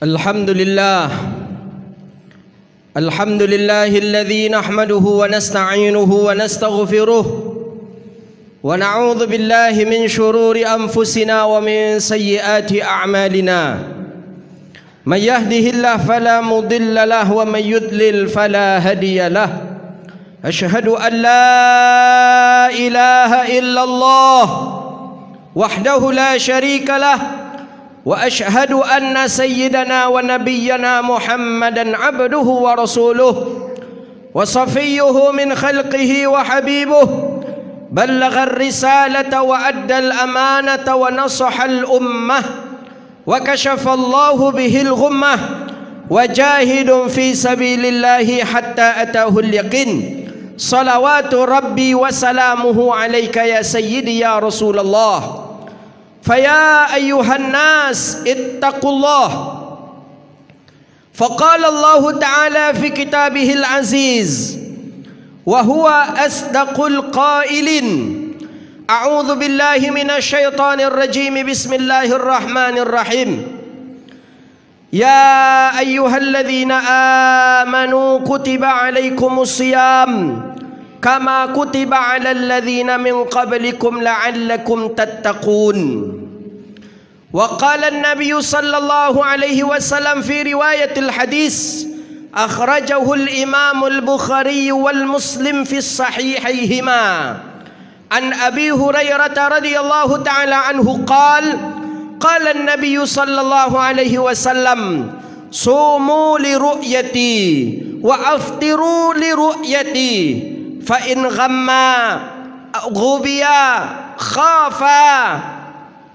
Alhamdulillah alladzi nahmaduhu wa nasta'inuhu wa nastaghfiruh wa na'udzu billahi min shururi anfusina wa min sayyiati a'malina. May yahdihillahu fala mudilla lahu wa may yudlil fala hadiya lahu. Asyhadu an la ilaha illallah wahdahu la syarika lahu wa asyhadu anna sayyidana wa nabiyyana Muhammadan abduhu wa rasuluh wa safiyyuhu min khalqihi wa habibuh ballagha ar-risalata wa adda al-amanata wa nasaha al-ummah wa kashafa Allahu bihi al-ghummah wa jahidun fi sabilillahi hatta atahu al-yaqin. Salawatu rabbi wa salamuhu alayka ya sayyidi ya Rasulullah. فيا أيها الناس اتقوا الله فقال الله تعالى في كتابه العزيز وهو أصدق القائلين أعوذ بالله من الشيطان الرجيم بسم الله الرحمن الرحيم يا أيها الذين آمنوا كتب عليكم الصيام كما كتب على الذين من قبلكم لعلكم تتقون. وقال النبي صلى الله عليه وسلم في رواية الحديث أخرجه الإمام البخاري والمسلم في الصحيحيهما عن أبي هريرة رضي الله تعالى عنه قال قال النبي صلى الله عليه وسلم صوموا لرؤيتي وأفطروا لرؤيتي فإن غما غبيا خافا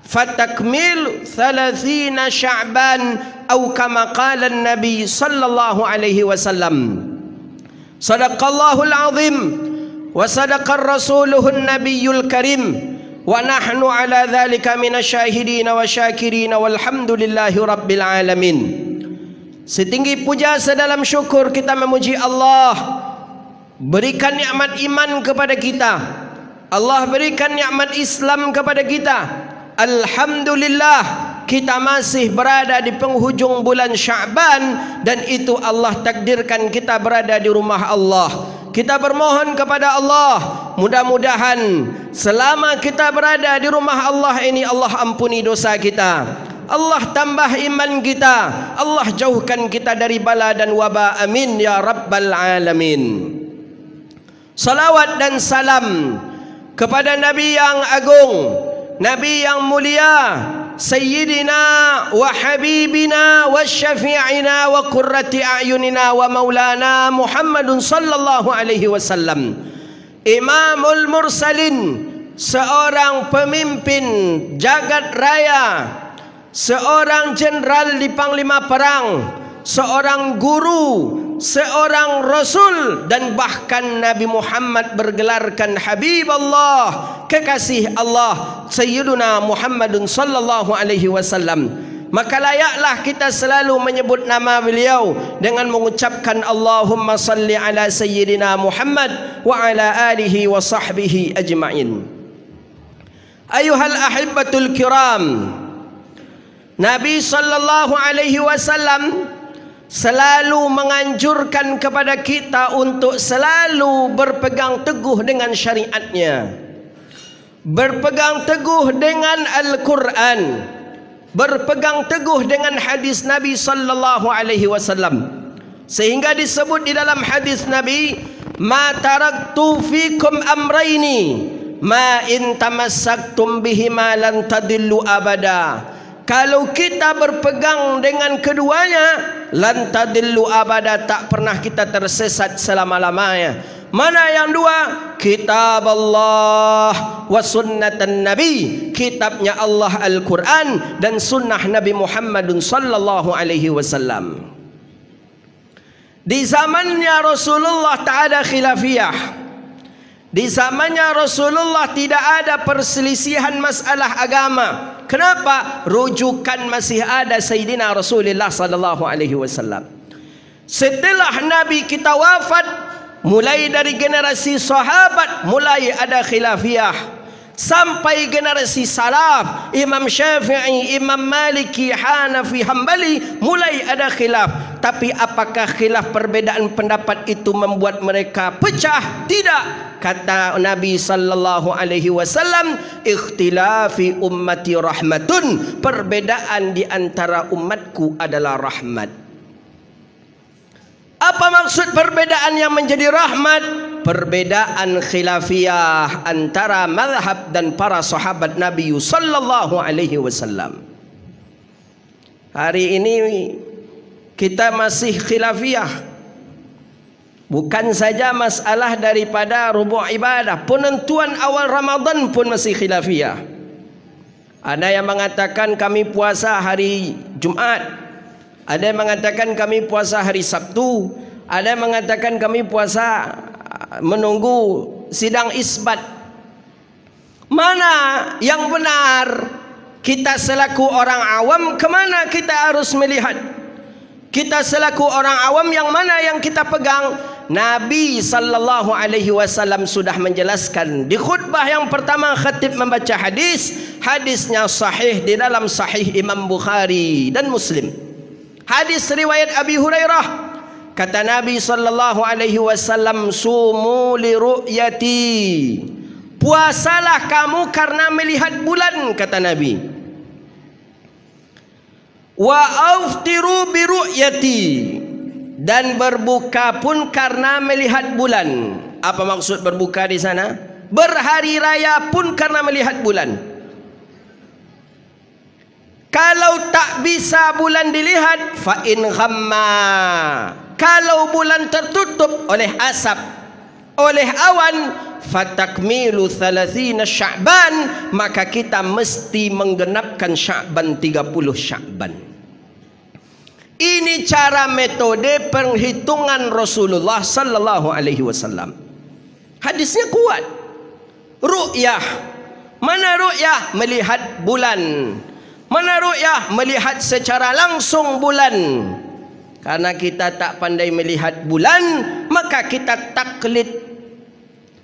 فتكمل 30 شعبان أو كما قال النبي صلى الله عليه وسلم. صدق الله العظيم وصدق رسوله النبي الكريم ونحن على ذلك من الشاهدين والشاكرين والحمد لله رب العالمين. Setinggi puja sedalam syukur kita memuji Allah. Berikan nikmat iman kepada kita. Allah berikan nikmat Islam kepada kita. Alhamdulillah kita masih berada di penghujung bulan Sya'ban dan itu Allah takdirkan kita berada di rumah Allah. Kita bermohon kepada Allah, mudah-mudahan selama kita berada di rumah Allah ini Allah ampuni dosa kita, Allah tambah iman kita, Allah jauhkan kita dari bala dan wabah. Amin ya rabbal alamin. Salawat dan salam kepada Nabi yang agung, Nabi yang mulia, Sayyidina wa Habibina wa Syafi'ina wa Qurrati A'yunina wa Maulana Muhammadun sallallahu alaihi wasallam, Imamul Mursalin, seorang pemimpin jagat raya, seorang jenderal di Panglima Perang, seorang guru, seorang Rasul, dan bahkan Nabi Muhammad bergelarkan Habib Allah, kekasih Allah, Sayyiduna Muhammadun sallallahu alaihi wasallam. Maka layaklah kita selalu menyebut nama beliau dengan mengucapkan Allahumma salli ala Sayyidina Muhammad wa ala alihi wa sahbihi ajma'in. Ayuhal ahibbatul kiram, Nabi sallallahu alaihi wasallam selalu menganjurkan kepada kita untuk selalu berpegang teguh dengan syariatnya, berpegang teguh dengan Al-Quran, berpegang teguh dengan hadis Nabi sallallahu alaihi wasallam. Sehingga disebut di dalam hadis Nabi, ma taraktu fikum amraini ma in tamassaktum bihima lan tadillu abada. Kalau kita berpegang dengan keduanya, lan tadillu abada, tak pernah kita tersesat selama-lamanya. Mana yang dua? Kitab Allah wa sunnatan Nabi, kitabnya Allah Al-Quran dan sunnah Nabi Muhammadun sallallahu alaihi wasallam. Di zamannya Rasulullah tak ada khilafiyah. Di zamannya Rasulullah tidak ada perselisihan masalah agama. Kenapa? Rujukan masih ada Sayyidina Rasulullah sallallahu alaihi wasallam. Setelah Nabi kita wafat, mulai dari generasi sahabat mulai ada khilafiyah. sampai generasi salaf, Imam Syafi'i, Imam Maliki, Hanafi, Hambali, mulai ada khilaf. Tapi apakah khilaf perbedaan pendapat itu membuat mereka pecah? Tidak. Kata Nabi sallallahu alaihi wasallam, ikhtilafi ummati rahmatun, perbedaan di antara umatku adalah rahmat. Apa maksud perbedaan yang menjadi rahmat? Perbedaan khilafiyah antara mazhab dan para sahabat Nabi sallallahu alaihi wasallam. Hari ini kita masih khilafiyah. Bukan saja masalah daripada rubu' ibadah, penentuan awal Ramadan pun masih khilafiyah. Ada yang mengatakan kami puasa hari Jumat, ada yang mengatakan kami puasa hari Sabtu, ada yang mengatakan kami puasa menunggu sidang isbat. Mana yang benar? Kita selaku orang awam, kemana kita harus melihat? Kita selaku orang awam, yang mana yang kita pegang? Nabi sallallahu alaihi wasallam sudah menjelaskan di khutbah yang pertama khatib membaca hadis. Hadisnya sahih di dalam sahih Imam Bukhari dan Muslim. Hadis riwayat Abi Hurairah. Kata Nabi sallallahu alaihi wasallam, sumu li ru'yati. Puasalah kamu karena melihat bulan, kata Nabi. Wa aftiru bi ru'yati, dan berbuka pun karena melihat bulan. Apa maksud berbuka di sana? Berhari raya pun karena melihat bulan. Kalau tak bisa bulan dilihat, fa in ghamma, kalau bulan tertutup oleh asap, oleh awan, fatakmilu 30 Sya'ban, maka kita mesti menggenapkan Sya'ban, 30 Sya'ban. Ini cara metode perhitungan Rasulullah sallallahu alaihi wasallam. Hadisnya kuat. Ru'yah. Mana ru'yah? Melihat bulan. Mana ru'yah? Melihat secara langsung bulan. Karena kita tak pandai melihat bulan, maka kita taklid.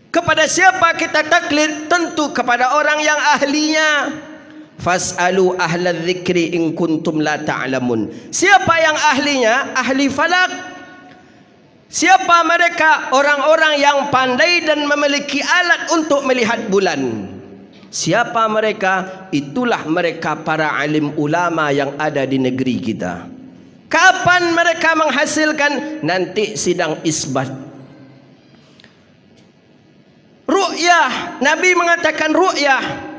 Kepada siapa kita taklid? Tentu kepada orang yang ahlinya. Fas'alu ahla dzikri in kuntum la ta'lamun. Siapa yang ahlinya? Ahli falak. Siapa mereka? Orang-orang yang pandai dan memiliki alat untuk melihat bulan. Siapa mereka? Itulah mereka para alim ulama yang ada di negeri kita. Kapan mereka menghasilkan? Nanti sidang isbat. Ru'yah, Nabi mengatakan ru'yah.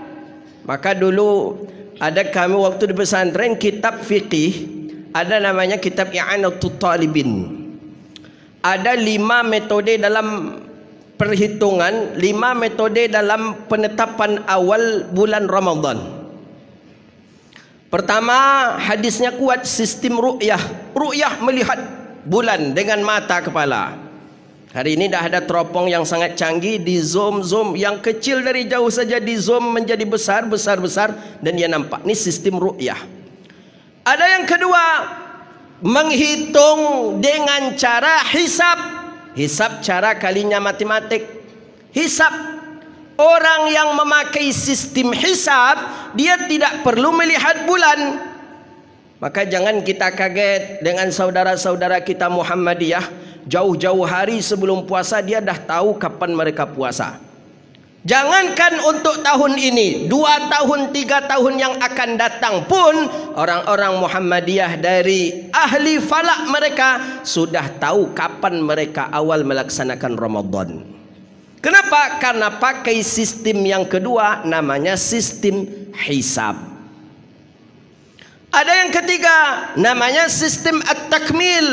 Maka dulu ada kami waktu di pesantren kitab fiqih, ada namanya kitab I'anatul Talibin. Ada 5 metode dalam perhitungan, 5 metode dalam penetapan awal bulan Ramadan. Pertama, hadisnya kuat, sistem ru'yah. Ru'yah melihat bulan dengan mata kepala. Hari ini dah ada teropong yang sangat canggih, di zoom yang kecil dari jauh saja di zoom menjadi besar, dan dia nampak. Ini sistem ru'yah. Ada yang kedua, menghitung dengan cara hisab. Hisab cara kalinya matematik. Hisab. Orang yang memakai sistem hisab, dia tidak perlu melihat bulan. Maka jangan kita kaget dengan saudara-saudara kita Muhammadiyah. Jauh-jauh hari sebelum puasa dia dah tahu kapan mereka puasa. Jangankan untuk tahun ini, 2 tahun 3 tahun yang akan datang pun orang-orang Muhammadiyah dari ahli falak mereka sudah tahu kapan mereka awal melaksanakan Ramadan. Kenapa? Karena pakai sistem yang kedua, namanya sistem hisab. Ada yang ketiga, namanya sistem at-takmil.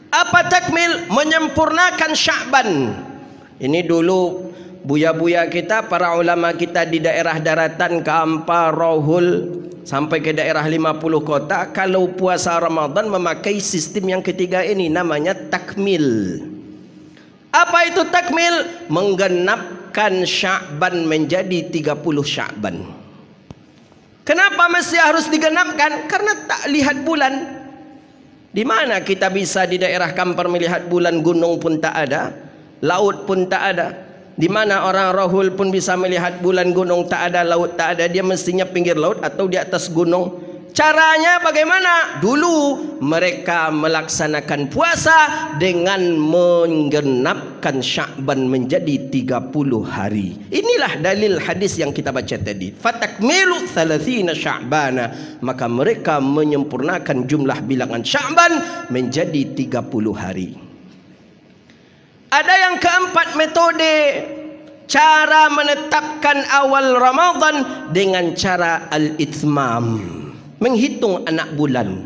Apa takmil? Menyempurnakan Sya'ban. Ini dulu buya-buya kita, para ulama kita di daerah daratan Kampar, Rohul sampai ke daerah 50 kota, kalau puasa Ramadan memakai sistem yang ketiga ini, namanya takmil. Apa itu takmil? Menggenapkan Sya'ban menjadi 30 Sya'ban. Kenapa mesti harus digenapkan? Karena tak lihat bulan. Di mana kita bisa di daerah Kampar melihat bulan? Gunung pun tak ada, laut pun tak ada. Di mana orang Rahul pun bisa melihat bulan, gunung tak ada, laut tak ada, dia mestinya pinggir laut atau di atas gunung. Caranya bagaimana? Dulu mereka melaksanakan puasa dengan menggenapkan Sya'ban menjadi 30 hari. Inilah dalil hadis yang kita baca tadi. Fatakmilu 30 Sya'bana. Maka mereka menyempurnakan jumlah bilangan Sya'ban menjadi 30 hari. Ada yang keempat metode, cara menetapkan awal Ramadan dengan cara al-ithmam. Menghitung anak bulan.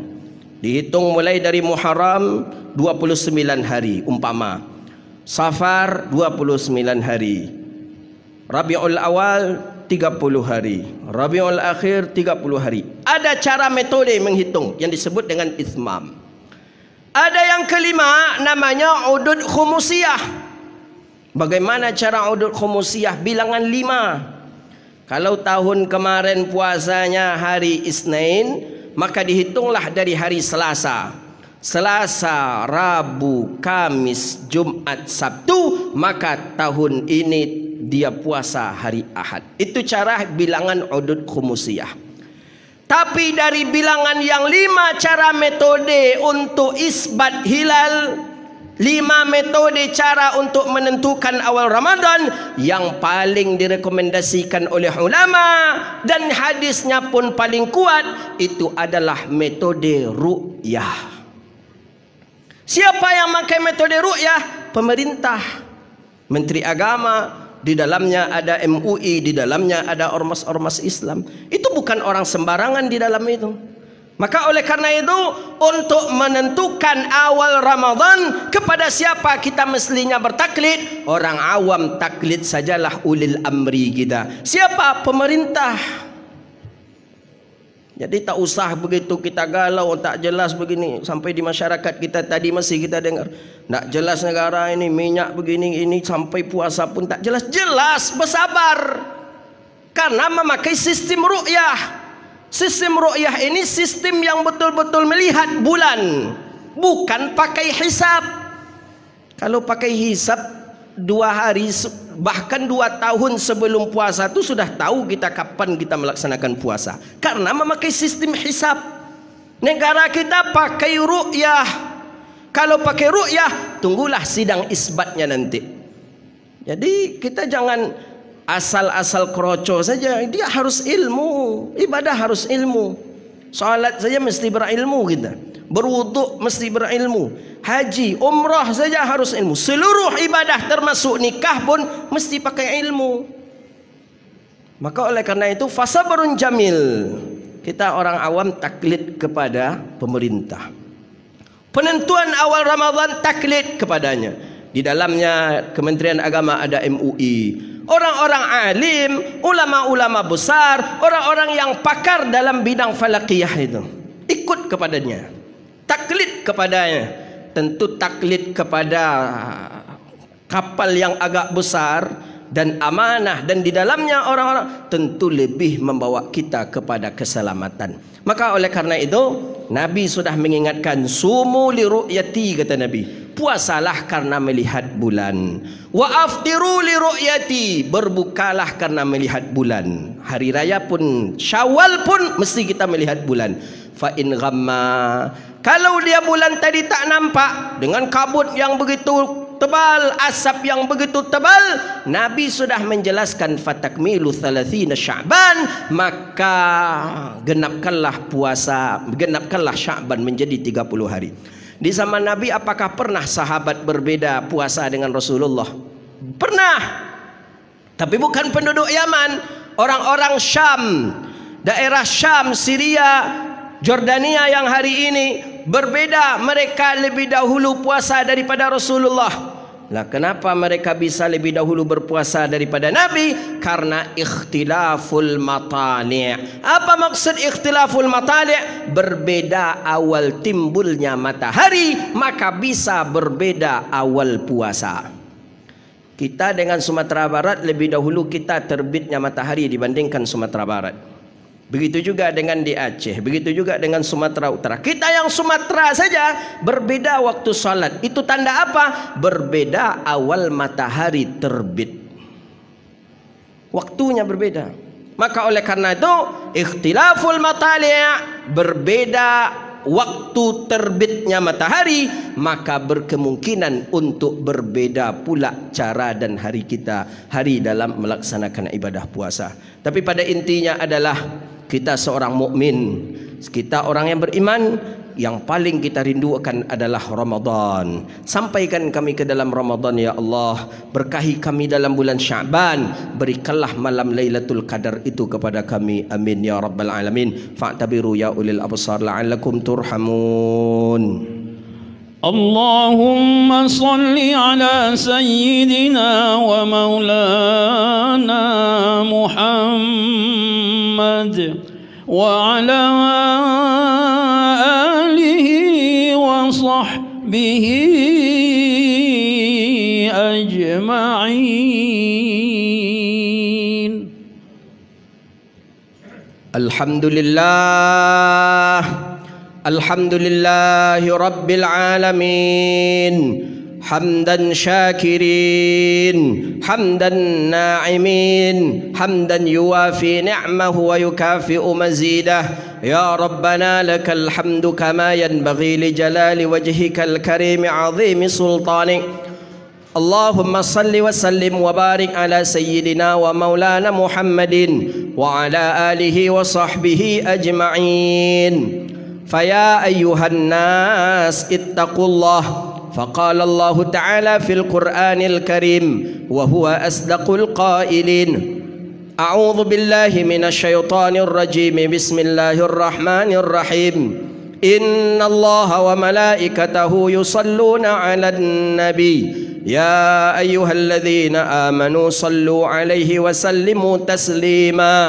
Dihitung mulai dari Muharram 29 hari umpama. Safar 29 hari. Rabiul Awal 30 hari. Rabiul Akhir 30 hari. Ada cara metode menghitung yang disebut dengan ithmam. Ada yang kelima namanya udud khumusiyah. Bagaimana cara udud khumusiyah? Bilangan 5. Kalau tahun kemarin puasanya hari Isnin, maka dihitunglah dari hari Selasa. Selasa, Rabu, Kamis, Jumat, Sabtu, maka tahun ini dia puasa hari Ahad. Itu cara bilangan udud khumusiyah. Tapi dari bilangan yang 5 cara metode untuk isbat hilal, 5 metode cara untuk menentukan awal Ramadan, yang paling direkomendasikan oleh ulama dan hadisnya pun paling kuat, itu adalah metode ru'yah. Siapa yang pakai metode ru'yah? Pemerintah, Menteri Agama, di dalamnya ada MUI, di dalamnya ada ormas-ormas Islam. Itu bukan orang sembarangan di dalam itu. Maka oleh karena itu, untuk menentukan awal Ramadan kepada siapa kita mestinya bertaklid? Orang awam taklid sajalah ulil amri kita. Siapa? Pemerintah. Jadi tak usah begitu kita galau, tak jelas begini. Sampai di masyarakat kita tadi masih kita dengar, tak jelas negara ini, minyak begini, ini sampai puasa pun tak jelas. Jelas, bersabar. Karena memakai sistem ru'yah. Sistem ru'yah ini sistem yang betul-betul melihat bulan, bukan pakai hisab. Kalau pakai hisab 2 hari, bahkan 2 tahun sebelum puasa itu sudah tahu kita kapan kita melaksanakan puasa. Karena memakai sistem hisab. Negara kita pakai ru'yah. Kalau pakai ru'yah, tunggulah sidang isbatnya nanti. Jadi kita jangan asal-asal kroco saja. Dia harus ilmu. Ibadah harus ilmu. Salat saja mesti berilmu kita. Berwuduk mesti berilmu. Haji, umrah saja harus ilmu. Seluruh ibadah termasuk nikah pun mesti pakai ilmu. Maka oleh karena itu, fasabrun jamil. Kita orang awam taklid kepada pemerintah. Penentuan awal Ramadan taklid kepadanya. Di dalamnya Kementerian Agama ada MUI. Orang-orang alim, ulama-ulama besar, orang-orang yang pakar dalam bidang falakiyah itu, ikut kepadanya, taklid kepadanya. Tentu taklid kepada kapal yang agak besar dan amanah, dan di dalamnya orang-orang, tentu lebih membawa kita kepada keselamatan. Maka oleh karena itu, Nabi sudah mengingatkan, sumu li ru'yati, kata Nabi, puasalah karena melihat bulan. Wa aftiru li ru'yati, berbukalah karena melihat bulan. Hari raya pun, Syawal pun mesti kita melihat bulan. Fa in ghamma, kalau dia bulan tadi tak nampak, dengan kabut yang begitu tebal, asap yang begitu tebal, Nabi sudah menjelaskan fatakmilu 30 Sya'ban, maka genapkanlah puasa, genapkanlah Sya'ban menjadi 30 hari. Di zaman Nabi, apakah pernah sahabat berbeda puasa dengan Rasulullah? Pernah. Tapi bukan penduduk Yaman, orang-orang Syam, daerah Syam, Syria, Jordania yang hari ini berbeda. Mereka lebih dahulu puasa daripada Rasulullah. Nah, kenapa mereka bisa lebih dahulu berpuasa daripada Nabi? Karena ikhtilaful matali'. Apa maksud ikhtilaful matali'? Berbeda awal timbulnya matahari, maka bisa berbeda awal puasa. Kita dengan Sumatera Barat lebih dahulu kita terbitnya matahari dibandingkan Sumatera Barat. Begitu juga dengan di Aceh, begitu juga dengan Sumatera Utara. Kita yang Sumatera saja berbeda waktu salat. Itu tanda apa? Berbeda awal matahari terbit. waktunya berbeda. Maka oleh karena itu ikhtilaful matali', berbeda waktu terbitnya matahari, maka berkemungkinan untuk berbeda pula cara dan hari kita, hari dalam melaksanakan ibadah puasa. Tapi pada intinya adalah kita seorang mukmin, kita orang yang beriman, yang paling kita rindukan adalah Ramadan. Sampaikan kami ke dalam Ramadan ya Allah, berkahi kami dalam bulan Sya'ban, berikanlah malam Lailatul Qadar itu kepada kami, amin ya rabbal alamin. Fa'tabiru ya ulil absar la'allakum turhamun. Allahumma salli ala sayyidina wa maulana Muhammad wa ala وصحبه أجمعين. الحمد لله الحمد لله رب العالمين حمدا شاكرين حمدا ناعمين حمدا يوافي نعمه ويكافئ مزيده. يا ربنا لك الحمد كما ينبغي لجلال وجهك الكريم عظيم سلطانك. اللهم صل وسلم وبارك على سيدنا ومولانا محمد وعلى آله وصحبه أجمعين. فيا أيها الناس اتقوا الله، فقال الله تعالى في القرآن الكريم وهو أصدق القائلين: أعوذ بالله من الشيطان الرجيم، بسم الله الرحمن الرحيم. إن الله وملائكته يصلون على النبي يا أيها الذين آمنوا صلوا عليه وسلموا تسليما.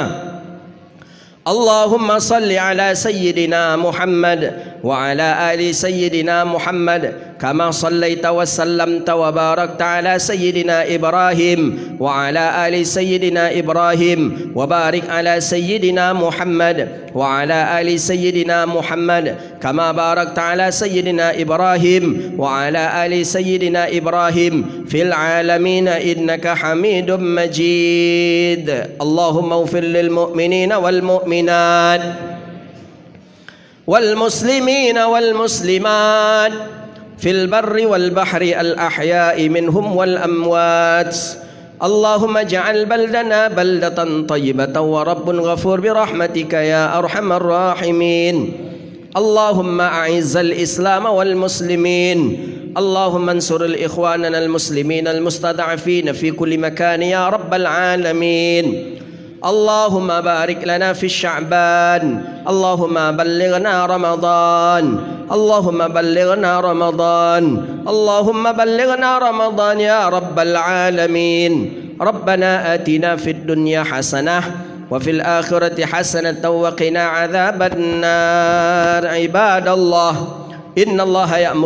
اللهم صل على سيدنا محمد وعلى آل سيدنا محمد كما صليت وسلمت وباركت على سيدنا إبراهيم وعلى آل سيدنا إبراهيم، وبارك على سيدنا محمد وعلى آل سيدنا محمد كما باركت على سيدنا إبراهيم وعلى آل سيدنا إبراهيم في العالمين إنك حميد مجيد. اللهم اغفر للمؤمنين والمؤمنات والمسلمين والمسلمات في البر والبحر الأحياء منهم والأموات. اللهم اجعل بلدنا بلدة طيبة ورب غفور برحمتك يا أرحم الراحمين. اللهم أعز الإسلام والمسلمين. اللهم انصر الإخواننا المسلمين المستضعفين في كل مكان يا رب العالمين. اللهم بارك لنا في الشعبان. اللهم بلغنا رمضان. اللهم بلغنا رمضان. اللهم بلغنا رمضان يا رب العالمين. ربنا آتنا في الدنيا حسنة وفي الآخرة حسنة وقنا عذاب النار. عباد الله، إن الله يأمر